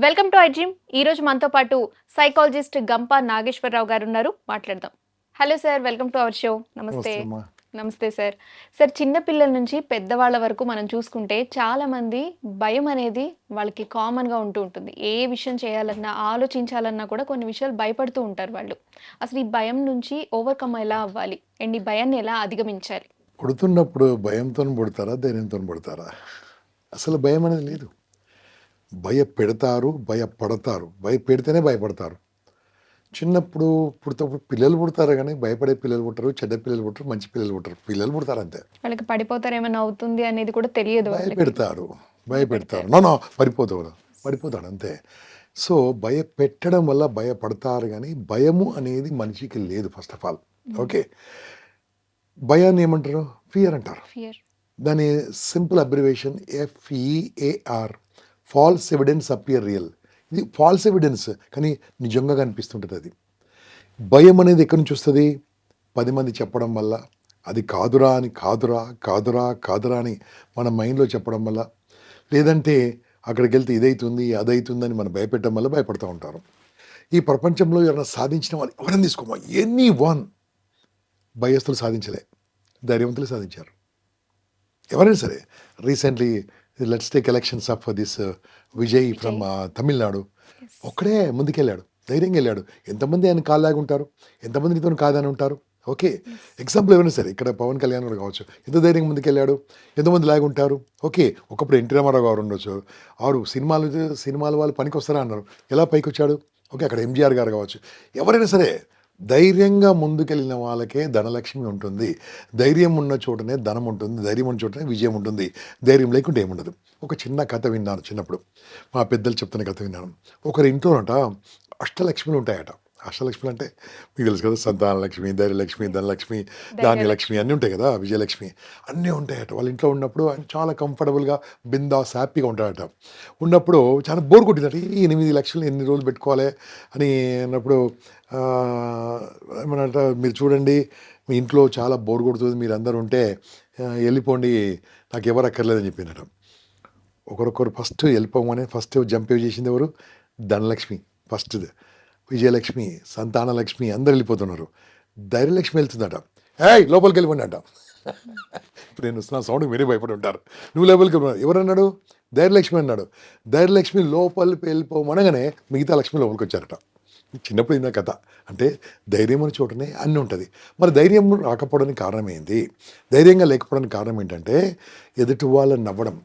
Welcome to I dream. ఈరోజు మనతో పాటు సైకాలజిస్ట్ గంప నాగేశ్వరరావు గారు ఉన్నారు. మాట్లాడదాం. Hello sir, welcome to our show. నమస్తే. నమస్తే అమ్మా. నమస్తే సార్. సార్, చిన్న పిల్లల నుంచి పెద్దవాళ్ళ వరకు మనం చూసుకుంటే చాలా మంది భయం అనేది వాళ్ళకి కామన్గా ఉంటూ ఉంటుంది. ఏ విషయం చేయాలన్నా, ఆలోచించాలన్నా కూడా కొన్ని విషయాలు భయపడుతూ ఉంటారు వాళ్ళు. అసలు ఈ భయం నుంచి ఓవర్కమ్ ఎలా అవ్వాలి అండ్ ఈ భయాన్ని ఎలా అధిగమించాలి? పుడుతున్నప్పుడు భయంతో పుడతారా, ధైర్యంతో పుడతారా? అసలు భయం అనేది లేదు. భయపెడతారు, భయపడతారు. భయపెడితేనే భయపడతారు. చిన్నప్పుడు పుడతప్పుడు పిల్లలు పుడతారు, కానీ భయపడే పిల్లలు పుట్టరు, చెడ్డ పిల్లలు పుట్టరు, మంచి పిల్లలు పుట్టరు. పిల్లలు పుడతారు అంతే. వాళ్ళకి పడిపోతారు, ఏమైనా అవుతుంది అనేది కూడా తెలియదు వాళ్ళకి. భయపెడతారు, భయపెడతారు. నో పడిపోతాడు, పడిపోతాడు అంతే. సో భయపెట్టడం వల్ల భయపడతారు, కానీ భయము అనేది మనిషికి లేదు. ఫస్ట్ ఆఫ్ ఆల్ ఓకే, భయాన్ని ఏమంటారు? ఫియర్ అంటారు. ఫియర్. దాని simple abbreviation FEAR, falls evidence appear real. ఇది ఫాల్స్ ఎవిడెన్స్, కానీ నిజంగా కనిపిస్తుంటుంది. అది భయం అనేది ఎక్కడి నుంచి వస్తుంది? 10 మంది చెప్పడం వల్ల, అది కాదురా అని కాదురా కాదురా కాదురా అని మన మైండ్లో చెప్పడం వల్ల, లేదంటే అక్కడికి వెళ్తే ఇదవుతుంది అదవుతుందని మనం భయపెట్టడం వల్ల భయపడుతూ ఉంటారు. ఈ ప్రపంచంలో ఎవరైనా సాధించిన వాళ్ళు ఎవరైనా తీసుకోమా, ఎనీ వన్, భయస్థులు సాధించలే, ధైర్యవంతులు సాధించారు. ఎవరైనా సరే. Recently let's take elections of this Vijay from Tamil Nadu. ఒక్కడే ముందుకెళ్ళాడు, ధైర్యంగా వెళ్ళాడు. ఎంతమంది ఆయన కాళ్ళలాగా ఉంటారు, ఎంతమంది నీతో కాదని ఉంటారు. ఓకే, ఎగ్జాంపుల్ ఎవరైనా సరే, ఇక్కడ పవన్ కళ్యాణ్ గారు కావచ్చు, ఎంత ధైర్యంగా ముందుకెళ్ళాడు, ఎంతమంది లాగా ఉంటారు. ఓకే, ఒకప్పుడు ఎన్టీ రామారావు గారు ఉండొచ్చు, ఆరు సినిమాలు వాళ్ళు పనికి వస్తారా అన్నారు, ఎలా పైకి వచ్చాడు. ఓకే, అక్కడ MGR గారు కావచ్చు. ఎవరైనా సరే ధైర్యంగా ముందుకెళ్ళిన వాళ్ళకే ధనలక్ష్మి ఉంటుంది. ధైర్యం ఉన్న చోటనే ధనం ఉంటుంది, ధైర్యం ఉన్న చోటనే విజయం ఉంటుంది. ధైర్యం లేకుంటే ఏముండదు. ఒక చిన్న కథ విన్నాను చిన్నప్పుడు, మా పెద్దలు చెప్తున్న కథ విన్నాను. ఒకరి ఇంట్లోనట అష్టలక్ష్మిలు ఉంటాయట. అష్టలక్ష్మిలు అంటే మీకు తెలుసు కదా, సంతానలక్ష్మి, ధైర్యలక్ష్మి, ధనలక్ష్మి, ధాన్యలక్ష్మి అన్నీ ఉంటాయి కదా, విజయలక్ష్మి అన్నీ ఉంటాయట. వాళ్ళ ఇంట్లో ఉన్నప్పుడు ఆయన చాలా కంఫర్టబుల్గా, బిందాస్, హ్యాపీగా ఉంటాడట. ఉన్నప్పుడు చాలా బోర్ కొట్టిందట. ఈ 8 లక్షలు ఎన్ని రోజులు పెట్టుకోవాలి అని అన్నప్పుడు ఏమన్నట, మీరు చూడండి మీ ఇంట్లో చాలా బోర్ కొడుతుంది, మీరు అందరూ ఉంటే వెళ్ళిపోండి, నాకు ఎవరు అక్కర్లేదని చెప్పిందట. ఒకరొకరు ఫస్ట్ వెళ్ళిపోమని ఫస్ట్ జంప్ చేసింది ఎవరు? ధనలక్ష్మి ఫస్ట్, విజయలక్ష్మి, సంతానలక్ష్మి అందరు వెళ్ళిపోతున్నారు. ధైర్యలక్ష్మి వెళ్తుందట. లోపలికి వెళ్ళిపోండి అంట. ఇప్పుడు నేను వస్తున్న సౌండ్ మీరే భయపడి ఉంటారు. నువ్వు లోపలికి వెళ్ళిపోయినా ఎవరన్నాడు? ధైర్యలక్ష్మి అన్నాడు. ధైర్యలక్ష్మి లోపలికి వెళ్ళిపోమనగానే మిగతా లక్ష్మి లోపలికి వచ్చారట. చిన్నప్పుడు ఇన్న కథ. అంటే ధైర్యం అనే చోటనే అన్నీ ఉంటుంది. మరి ధైర్యం రాకపోవడానికి కారణం ఏంటి? ధైర్యంగా లేకపోవడానికి కారణం ఏంటంటే ఎదుటి వాళ్ళ నవ్వడం,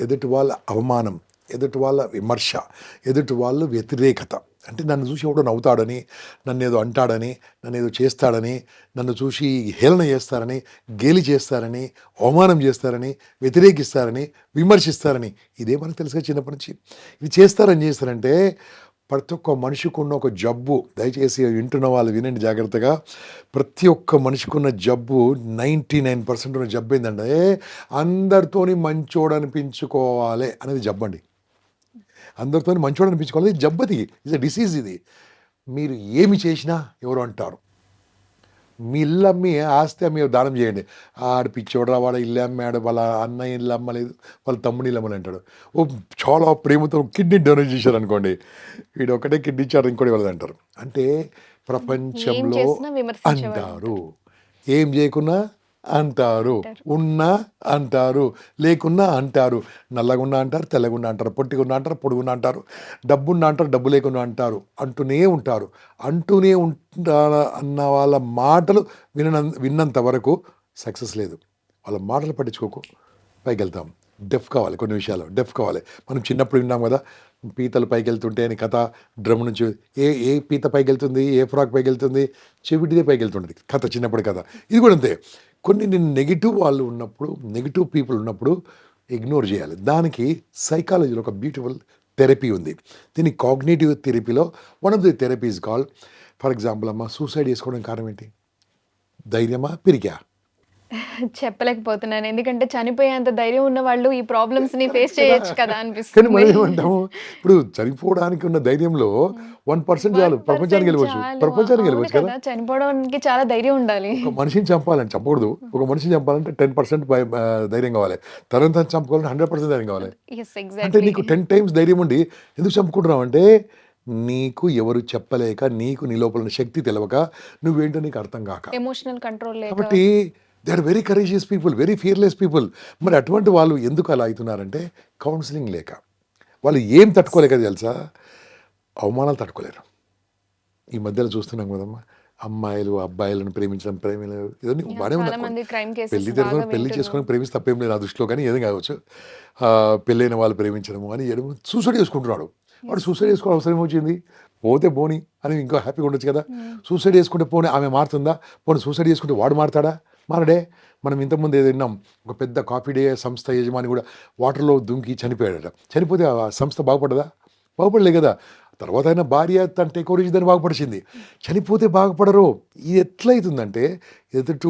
ఎదుటి వాళ్ళ అవమానం, ఎదుటి వాళ్ళ విమర్శ, ఎదుటి వాళ్ళ వ్యతిరేకత. అంటే నన్ను చూసి ఎవడో నవ్వుతాడని, నన్ను ఏదో అంటాడని, నన్ను ఏదో చేస్తాడని, నన్ను చూసి హేళన చేస్తారని, గేలి చేస్తారని, అవమానం చేస్తారని, వ్యతిరేకిస్తారని, విమర్శిస్తారని. ఇదే మనకు తెలుసుగా చిన్నప్పటి నుంచి. ఇది చేస్తారని చేస్తారంటే ప్రతి ఒక్క మనిషికి ఉన్న ఒక జబ్బు. దయచేసి వింటున్న వాళ్ళు వినండి జాగ్రత్తగా. ప్రతి ఒక్క మనిషికి ఉన్న జబ్బు 99% ఉన్న జబ్బు ఏంటంటే అందరితోని మంచోడు అనిపించుకోవాలి అనేది జబ్బు అండి. అందరితో మంచోడు అనిపించుకోవాలి, ఇది జబ్బది, ఇది డిసీజ్. ఇది మీరు ఏమి చేసినా ఎవరు అంటారు. మీ ఇల్లు అమ్మి ఆస్తి అమ్మి దానం చేయండి, ఆడ పిచ్చోడరా, వాడు ఇల్లు అమ్మాడు, వాళ్ళ అన్నయ్య ఇల్లు అమ్మలేదు, వాళ్ళ తమ్ముని ఇల్లు అమ్మని అంటాడు. చాలా ప్రేమతో కిడ్నీ డొనేట్ చేశారు అనుకోండి, వీడు ఒకటే కిడ్నీ ఇచ్చారు, ఇంకోటి వాళ్ళది అంటారు. అంటే ప్రపంచంలో అంటారు, ఏం చేయకున్నా అంటారు, ఉన్నా అంటారు, లేకున్నా అంటారు, నల్లగున్నా అంటారు, తెల్లగున్నా అంటారు, పొట్టిగున్నా అంటారు, పొడుగున్నా అంటారు, డబ్బున్నా అంటారు, డబ్బు లేకున్నా అంటారు, అంటూనే ఉంటారు. అంటూనే ఉంటారు అన్న వాళ్ళ మాటలు విన్నంత వరకు సక్సెస్ లేదు. వాళ్ళ మాటలు పట్టించుకోకు, పైకి వెళ్తాం. డెఫ్ కావాలి, కొన్ని విషయాలు డెఫ్ కావాలి. మనం చిన్నప్పుడు విన్నాం కదా, పీతలు పైకి వెళ్తుంటే అని కథ. డ్రమ్ నుంచి ఏ పీత పైకి వెళ్తుంది, ఏ ఫ్రాక్ పైకి వెళ్తుంది, చెవిటిదే పైకి వెళ్తుంటుంది కథ, చిన్నప్పుడు కథ. ఇది కూడా అంతే. కొన్ని నెగిటివ్ వాళ్ళు ఉన్నప్పుడు, నెగిటివ్ పీపుల్ ఉన్నప్పుడు ఇగ్నోర్ చేయాలి. దానికి సైకాలజీలో ఒక బ్యూటిఫుల్ థెరపీ ఉంది. దీన్ని కాగ్నిటివ్ థెరపీలో one of the therapy is called, for example అమ్మ, సూసైడ్ చేసుకోవడం కారణం ఏంటి? ధైర్యమా, పిరికా? చెప్పలేకపోతున్నాను. ఎందుకంటే చనిపోయేంత ధైర్యం ఉన్న వాళ్ళు ఈ ప్రాబ్లమ్స్‌ని ఫేస్ కరెక్ట్ కదా! చేయొచ్చు కదా కానీ అనిపిస్తుంది. మనం ఏమంటాము, ఇప్పుడు చనిపోవడానికి ఉన్న ధైర్యంలో హ్మ్. 1% చాలు. ప్రపంచానికి 1% గెలవచ్చు. చాలు. ప్రపంచానికి అవును గెలవచ్చు కదా! కదా! చనిపోవడానికి చాలా ధైర్యం ఉండాలి. ఒక మనిషిని చంపాలని చంపకూడదు. ఒక మనిషిని చంపాలంటే 10% ధైర్యం కావాలి. తనని తను చంపుకోవాలంటే 100% ధైర్యం కావాలి. యెస్. అంటే ఎగ్జాక్ట్‌లీ. నీకు 10 టైమ్స్ ధైర్యం ఉండి ఎందుకు చంపుకుంటున్నావంటే, నీకు ఎవరు చెప్పలేక, నీకు నీ లోపల ఉన్న శక్తి తెలవక, నువ్వేంటో నీకు అర్థం గాక. ఎమోషనల్ కంట్రోల్ లేక. కాబట్టి they are very courageous people, very fearless people. మరి అటువంటి వాళ్ళు ఎందుకు అలా అయితున్నారంటే, కౌన్సెలింగ్ లేక. వాళ్ళు ఏం తట్టుకోలేక తెలుసా? అవమానాలు తట్టుకోలేరు. ఈ మధ్యలో చూస్తున్నాం కదమ్మా! అమ్మాయిలు, అబ్బాయిలను ప్రేమించడం, ప్రేమలు ఇవన్నీ యాహ్! బానే చాలా ఉంది. మంది క్రైమ్ కేసెస్ పెళ్లి బాగా పెళ్లి వింటున్నాం. చేసుకొని ప్రేమిస్తే తప్పేం లేదు నా దృష్టిలో, కానీ ఏదో కావచ్చు. పెళ్ళైన వాళ్ళు ప్రేమించడము అని చేయడము, సూసైడ్ చేసుకుంటున్నాడు. వాడు యెస్. సూసైడ్ చేసుకోవడం అవసరం ఏమొచ్చింది? పోతే పోనీ అని ఇంకా హ్యాపీగా ఉండొచ్చు కదా! హ్మ్. సూసైడ్ చేసుకుంటే పోనీ ఆమె మారుతుందా? పోనీ సూసైడ్ చేసుకుంటే వాడు మారతాడా? మారడే. మనం ఇంతకుముందు ఏదో విన్నాం. ఒక పెద్ద కాఫీ డే సంస్థ యజమాని కూడా వాటర్‌లో దుంకి చనిపోయాడట. చనిపోతే ఆ సంస్థ బాగుపడదా? బాగుపడలే కదా! తర్వాత ఆయన భార్య తను టేక్ ఓవర్ చేసి దాన్ని బాగుపడిచింది. చనిపోతే బాగుపడరు. ఇది ఎట్లయితుందంటే, ఎదుటి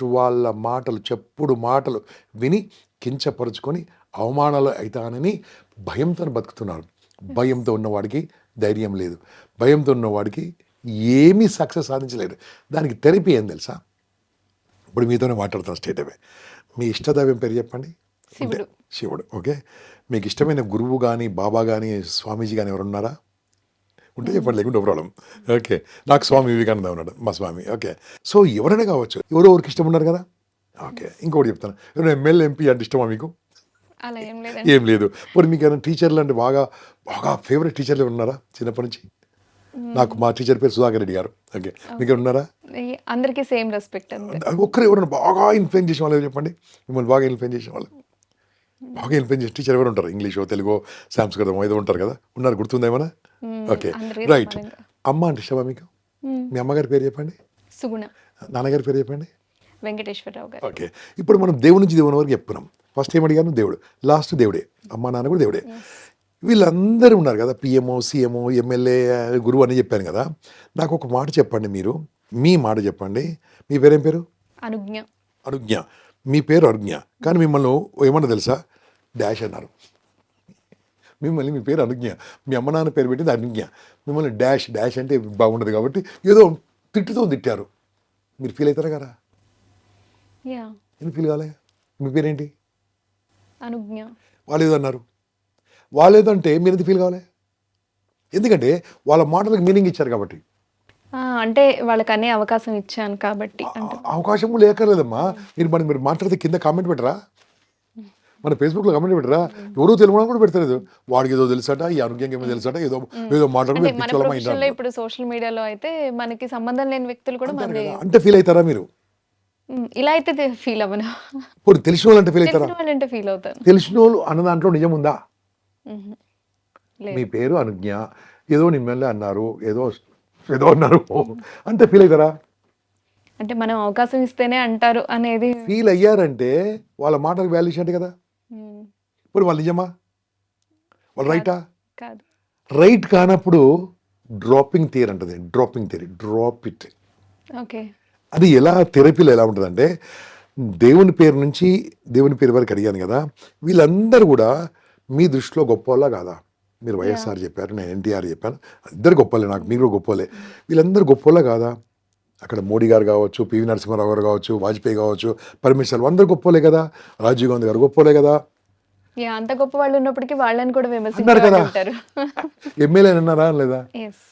వాళ్ళ మాటలు, చెప్పుడు మాటలు విని కించపరుచుకొని అవమానాలు అయితానని భయంతోని బతుకుతున్నారు. భయంతో ఉన్నవాడికి ధైర్యం లేదు. భయంతో ఉన్నవాడికి ఏమీ సక్సెస్ సాధించలేడు. దానికి థెరపీ ఏం తెలుసా? ఇప్పుడు మీతోనే మాట్లాడుతాను స్ట్రెయిట్ అవే. మీ ఇష్టదైవం పేరు చెప్పండి? ఉంటే శివుడు. శివుడు. ఓకే. మీకు ఇష్టమైన గురువు గాని, బాబా గాని, స్వామీజీ గాని ఎవరున్నారా? ఉంటే హ్మ్. చెప్పండి, లేకుంటే నో ప్రాబ్లమ్. ఓకే. నాకు స్వామి వివేకానంద ఉన్నాడు. మా స్వామి. ఓకే. సో ఎవరైనా కావచ్చు. ఎవరో ఒకరికి ఇష్టం ఉన్నారు కదా! ఓకే. యెస్. ఇంకోటి చెప్తాను. ఎవరైనా ఎమ్మెల్యే, ఎంపీ అంటే ఇష్టమా మీకు? అలా ఏం లేదండి. ఏం లేదు. పోనీ మీకేమైనా టీచర్లు అంటే బాగా, బాగా ఫేవరెట్ టీచర్లు ఎవరు ఉన్నారా చిన్నప్పటి నుంచి? నాకు హ్మ్. మా టీచర్ పేరు సుధాకర్ రెడ్డి గారు. ఓకే. మీకేమైనా ఓకే. ఉన్నారా? అందరికి సేమ్ రెస్పెక్ట్ అంతే. ఒక్కరు ఎవరైనా బాగా ఇన్‌ఫ్లుయెన్స్ చేసిన వాళ్ళు ఎవరు చెప్పండి? మిమ్మల్ని బాగా ఇన్‌ఫ్లుయెన్స్ చేసిన వాళ్ళు? బాగా ఇన్‌ఫ్లుయెన్స్ చేసిన టీచర్ ఎవరు ఉంటారు? ఇంగ్లీషో, తెలుగో, సంస్కృతమో ఏదో ఉంటారు కదా! ఉన్నారు, గుర్తుందా ఏమన్నా? ఓకే. అందరికి రైట్. సమానంగా. అమ్మ అంటే ఇష్టమా మీకు? హ్మ్. మీ అమ్మగారి పేరు చెప్పండి? సుగుణ. నాన్నగారి పేరు చెప్పండి? వెంకటేశ్వరరావు గారు. ఓకే. ఇప్పుడు మనం దేవుడి నుంచి దేవుని వరకు చెప్పుకున్నాం. ఫస్ట్ ఏం అడిగాను? దేవుడు. లాస్ట్ దేవుడే. అమ్మ, నాన్న కూడా దేవుడే. యెస్. వీళ్ళందరూ ఉన్నారు కదా! పీఎంఓ, సీఎంఓ, ఎమ్మెల్యే, గురువు అని చెప్పాను కదా! నాకొక మాట చెప్పండి మీరు. మీ మాట చెప్పండి. మీ పేరేం పేరు? అనుజ్ఞ. అనుజ్ఞ. మీ పేరు అనుజ్ఞ. కానీ మిమ్మల్ని ఏమన్నా తెలుసా? డాష్ అన్నారు. మిమ్మల్ని మీ పేరు అనుజ్ఞ. మీ అమ్మ నాన్న పేరు పెట్టింది అనుజ్ఞ. మిమ్మల్ని డాష్, డాష్ అంటే బాగుండదు కాబట్టి ఏదో తిట్టుతో తిట్టారు. మీరు ఫీల్ అవుతారా కదా? యాహ్! ఎందుకు ఫీల్ కాలే? మీ పేరేంటి? అనుజ్ఞ. వాళ్ళేదో అన్నారు. వాళ్ళేదో అంటే మీరెందుకు ఫీల్ కావాలి? ఎందుకంటే వాళ్ళ మాటలకు మీనింగ్ ఇచ్చారు కాబట్టి. అంటే వాళ్ళకనే అవకాశం ఇచ్చాను కాబట్టి అంటున్నా. అవకాశము లేకర్లేదమ్మా. మీరు మాట్లాడితే కింద కామెంట్ పెట్టరా? మన ఫేస్‌బుక్‌లో కామెంట్ పెట్టరా? ఎవరో తెలుగువాడు కూడా పెడతలేదు. వాడికేదో తెలుసట, ఈ ఆరోగ్యంగా ఏమో తెలుసట, ఏదో ఏదో మాట్లాడుకొని అంటే మేము మన పిచ్చోళ్ళమా ప్రొఫెషన్‌లో ఇంటారు. ఇప్పుడు సోషల్ మీడియాలో అయితే మనకి సంబంధం లేని వ్యక్తులు కూడా అంటారు మనది. కదా! అంటే ఫీల్ అవుతారా మీరు? ఇలా అయితే ఫీల్ అవ్వను. పోనీ తెలిసినోళ్ళంటే ఫీల్ అవుతారా? తెలిసిన వాళ్ళంటే ఫీల్ అవుతాను. తెలిసినోళ్ళు అన్న దాంట్లో నిజముందా? హుహు. మీ లేదు. పేరు అనుజ్ఞ. ఏదో మిమ్మల్ని అన్నారు. ఏదో ఏదో అన్నారు. అంటే ఫీల్ అవుతారా? అంటే మనం అవకాశం ఇస్తేనే అంటారు అనేది. ఫీల్ అయ్యారంటే వాళ్ళ మాటలకు వాల్యూ ఇచ్చినట్టే కదా! హ్మ్. పోనీ వాళ్ళు నిజమా? వాళ్ళు కాదు. రైటా? కాదు. రైట్ కానప్పుడు డ్రాపింగ్ థియరీ అంటది. Dropping theory. Drop it. Okay. అది ఎలా థెరపీలో ఎలా ఉంటదంటే, దేవుని పేరు నుంచి దేవుని పేరు వరకు అడిగాను కదా! వీళ్ళందరూ కూడా మీ దృష్టిలో గొప్పోళ్ళా కాదా? మీరు యాహ్! వైఎస్ఆర్ చెప్పారు. నేను ఎన్టీఆర్ చెప్పాను. ఇద్దరు గొప్పోళ్ళే. నాకు మీరు కూడా గొప్పోళ్ళే. వీళ్ళందరూ గొప్పోళ్ళా కాదా? అక్కడ మోడీ గారు కావచ్చు, పివి నరసింహారావు గారు కావచ్చు, వాజ్పేయి కావచ్చు, పరమేశ్వర్ అందరూ గొప్పోళ్ళే కదా! రాజీవ్ గాంధీ గారు గొప్పోళ్ళే కదా! అంత గొప్ప వాళ్ళు ఉన్నప్పటికీ వాళ్ళని కూడా అన్నారు విమర్శించేవాళ్ళు కదా! ఉంటారు. ఎమ్మెల్యేని అన్నారా అనలేదా? యెస్.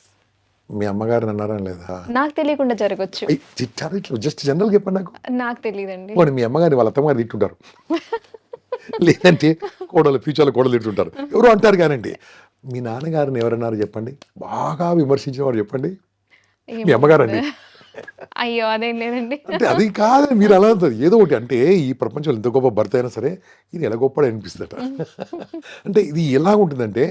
మీ అమ్మగారిని అన్నారా అనలేదా? నాకు తెలియకుండా జరగొచ్చు. తిట్టారు ఇట్లా జస్ట్ జనరల్‌గా చెప్పండి నాకు. నాకు తెలీదండి. పోనీ మీ అమ్మగారిని వాళ్ళ అత్తమ్మగారు తిట్టుంటారు. లేదంటే కోడలు ఫ్యూచర్‌లో కోడలు తిట్టుంటారు. ఎవరో అంటారు కానండి. మీ నాన్నగారిని ఎవరన్నారు చెప్పండి? బాగా విమర్శించిన వారు చెప్పండి? మీ ఏమో అమ్మగారండి. అయ్యో! అదేం లేదండి. అంటే అది కాదు మీరు అలా అంటారు. ఏదో ఒకటి అంటే ఈ ప్రపంచంలో ఎంత గొప్ప భర్త అయినా సరే ఈయన ఎలా గొప్పోడు అనిపిస్తదట. అంటే ఇది ఎలాగుంటుందంటే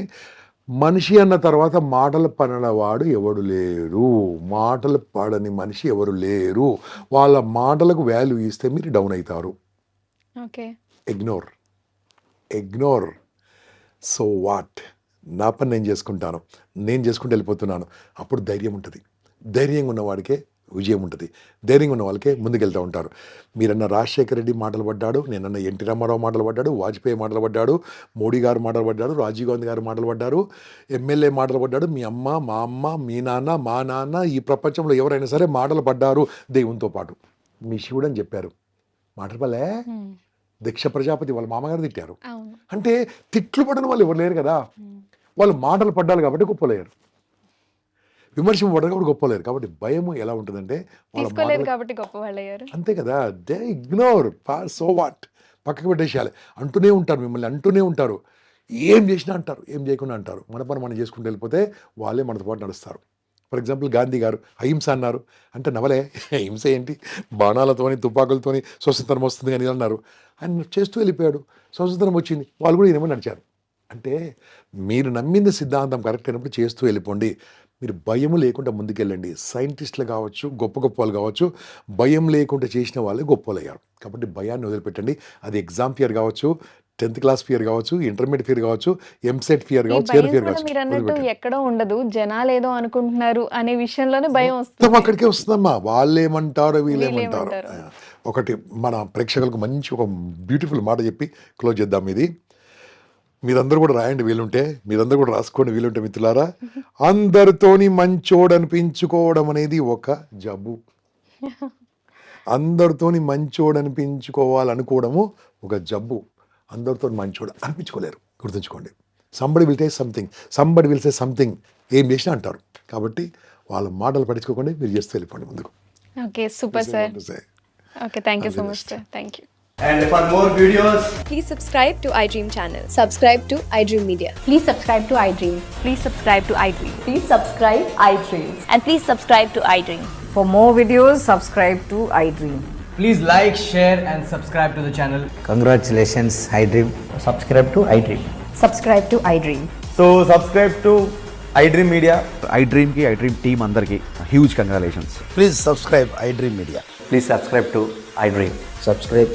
మనిషి అన్న తర్వాత మాటలు పడనివాడు ఎవడు లేరు. మాటలు పడని మనిషి ఎవరు లేరు. వాళ్ళ మాటలకు వాల్యూ ఇస్తే మీరు డౌన్ అయితారు. Okay. Ignore. Ignore. So what? నా పని నేను చేసుకుంటాను. నేను చేసుకుంటూ వెళ్ళిపోతున్నాను. అప్పుడు ధైర్యం ఉంటది. ధైర్యంగా ఉన్నవాడికే విజయం ఉంటుంది. ధైర్యంగా ఉన్న వాళ్ళకే ముందుకెళ్తూ ఉంటారు. మీరన్న రాజశేఖర రెడ్డి మాటలు పడ్డాడు, నేనన్న ఎన్టీ రామారావు మాటలు పడ్డాడు, వాజ్పేయి మాటలు పడ్డాడు, మోడీ గారు మాటలు పడ్డాడు, రాజీవ్ గాంధీ గారు మాటలు పడ్డారు, ఎమ్మెల్యే మాటలు పడ్డాడు, మీ అమ్మ, మా అమ్మ, మీ నాన్న, మా నాన్న, ఈ ప్రపంచంలో ఎవరైనా సరే మాటలు పడ్డారు దేవునితో పాటు. మీ శివుడు అని చెప్పారు, మాటలు పల్లే. దక్ష ప్రజాపతి వాళ్ళ మామగారు తిట్టారు. అవును. అంటే తిట్లు పడిన వాళ్ళు ఎవరు లేరు కదా, వాళ్ళు మాటలు పడ్డారు కాబట్టి గొప్పలేరు, విమర్శింపబడ్డారు కాబట్టి గొప్పలేరు. కాబట్టి భయం ఎలా ఉంటుందంటే వాళ్ళ తీసుకోలేదు మాటలు కాబట్టి గొప్ప వాళ్ళు అయ్యారు. అంతే కదా, దే ఇగ్నోర్, సో వాట్, పక్కకు పెట్టేసేయాలి. అంటూనే ఉంటారు, మిమ్మల్ని అంటూనే ఉంటారు, ఏం చేసినా అంటారు, ఏం చేయకుండా అంటారు. మన పని మనం చేసుకుంటూ వెళ్ళిపోతే వాళ్ళే మనతో పాటు నడుస్తారు. ఫర్ ఎగ్జాంపుల్ గాంధీ గారు అహింస అన్నారు, అంటే నవలే, హింస ఏంటి, బాణాలతోని తుపాకులతోని స్వతంత్రం వస్తుంది అని అన్నారు. ఆయన చేస్తూ వెళ్ళిపోయాడు, స్వతంత్రం వచ్చింది, వాళ్ళు కూడా ఈయన నడిచారు. అంటే మీరు నమ్మింది సిద్ధాంతం కరెక్ట్ అయినప్పుడు చేస్తూ వెళ్ళిపోండి. మీరు భయం లేకుండా ముందుకెళ్ళండి. సైంటిస్టులు కావచ్చు, గొప్ప గొప్ప వాళ్ళు కావచ్చు, భయం లేకుండా చేసిన వాళ్ళే గొప్ప వాళ్ళు అయ్యారు. కాబట్టి భయాన్ని వదిలిపెట్టండి. అది ఎగ్జామ్ ఫియర్ కావచ్చు, 10th క్లాస్ ఫియర్ కావచ్చు, ఇంటర్మీడియట్ ఫియర్ కావచ్చు, ఎంసెట్ ఫియర్ ఈ కావచ్చు, భయం ఫియర్ కూడా కావచ్చు, మీరు అన్నట్టు వదిలిపెట్టండి. ఎక్కడో ఉండదు, జనాలు ఏదో అనుకుంటున్నారు అనే విషయంలోనే భయం మొత్తం వస్తుంది. అక్కడికే వస్తుందమ్మా, వాళ్ళేమంటారు వీళ్ళేమంటారు. వీళ్ళేమంటారు. ఒకటి మన ప్రేక్షకులకు మంచి ఒక బ్యూటిఫుల్ మాట చెప్పి క్లోజ్ చేద్దాం. ఇది మీరందరూ కూడా రాయండి వీలుంటే, మీరందరూ కూడా రాసుకోండి వీలుంటే మిత్రులారా. అందరితోని మంచోడు అనిపించుకోవడం అనేది ఒక జబ్బు. అందరితోని మంచోడు అనిపించుకోవాలనుకోవడము ఒక జబ్బు. అందరితో మంచోడు అనిపించుకోలేరు, గుర్తుంచుకోండి. సంబడి విల్ సే సంథింగ్, ఏం చేసినా అంటారు. కాబట్టి వాళ్ళ మాటలు పట్టించుకోకండి, మీరు చేస్తూ వెళ్ళిపోండి ముందుకు. Okay, super sir. Okay, thank you so much sir. Thank you. And for more videos, Please subscribe to iDream channel. Subscribe to iDream Media. Please subscribe to iDream. Please subscribe to iDream. Please subscribe iDream. And please subscribe to iDream. For more videos, subscribe to iDream. please like, share and subscribe to the channel. Congratulations, iDream. Subscribe to iDream. Subscribe to iDream. So subscribe to iDream Media. iDream ki iDream team andarki huge congratulations. Please subscribe iDream Media. Please subscribe to iDream. Subscribe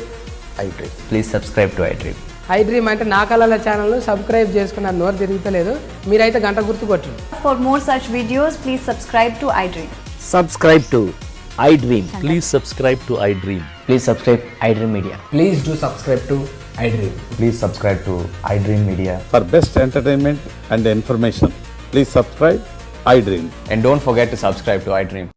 iDream. Please subscribe to iDream. iDream అంటే నా కళల ఛానల్ను subscribe చేసుకున్న నోరు తిరుగుతలేదు, మీరైతే గంట గుర్తు కొట్టండి. For more such videos, please subscribe to iDream. Subscribe to iDream. Please subscribe to iDream. Please subscribe iDream Media. Please do subscribe to iDream. Please subscribe to iDream Media. For best entertainment and information, please subscribe iDream. And don't forget to subscribe to iDream.